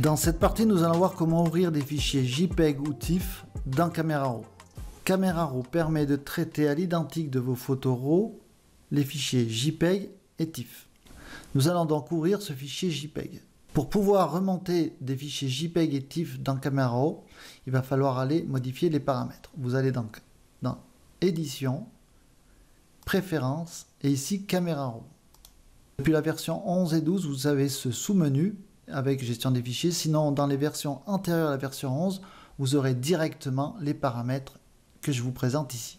Dans cette partie, nous allons voir comment ouvrir des fichiers JPEG ou TIFF dans Camera Raw. Camera Raw permet de traiter à l'identique de vos photos RAW les fichiers JPEG et TIFF. Nous allons donc ouvrir ce fichier JPEG. Pour pouvoir remonter des fichiers JPEG et TIFF dans Camera Raw, il va falloir aller modifier les paramètres. Vous allez donc dans Édition, Préférences et ici Camera Raw. Depuis la version 11 et 12, vous avez ce sous-menu avec gestion des fichiers. Sinon, dans les versions antérieures à la version 11, vous aurez directement les paramètres que je vous présente ici.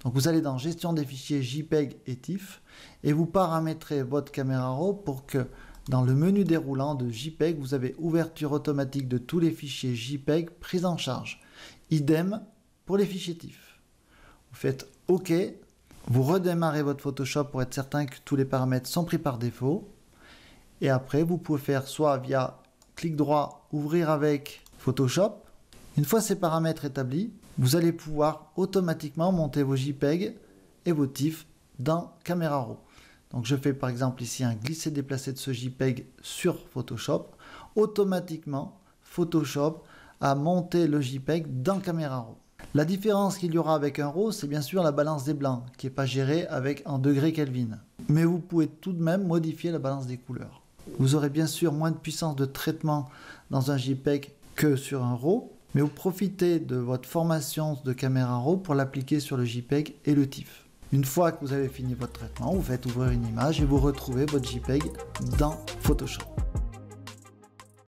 Donc vous allez dans gestion des fichiers JPEG et TIFF et vous paramétrez votre Camera Raw pour que dans le menu déroulant de JPEG, vous avez ouverture automatique de tous les fichiers JPEG pris en charge. Idem pour les fichiers TIFF. Vous faites OK, vous redémarrez votre Photoshop pour être certain que tous les paramètres sont pris par défaut. Et après, vous pouvez faire soit via clic droit, ouvrir avec Photoshop. Une fois ces paramètres établis, vous allez pouvoir automatiquement monter vos JPEG et vos TIFF dans Camera Raw. Donc je fais par exemple ici un glisser-déplacer de ce JPEG sur Photoshop. Automatiquement, Photoshop a monté le JPEG dans Camera Raw. La différence qu'il y aura avec un RAW, c'est bien sûr la balance des blancs, qui n'est pas gérée avec en degrés Kelvin. Mais vous pouvez tout de même modifier la balance des couleurs. Vous aurez bien sûr moins de puissance de traitement dans un JPEG que sur un RAW, mais vous profitez de votre formation de Camera Raw pour l'appliquer sur le JPEG et le TIFF. Une fois que vous avez fini votre traitement, vous faites ouvrir une image et vous retrouvez votre JPEG dans Photoshop.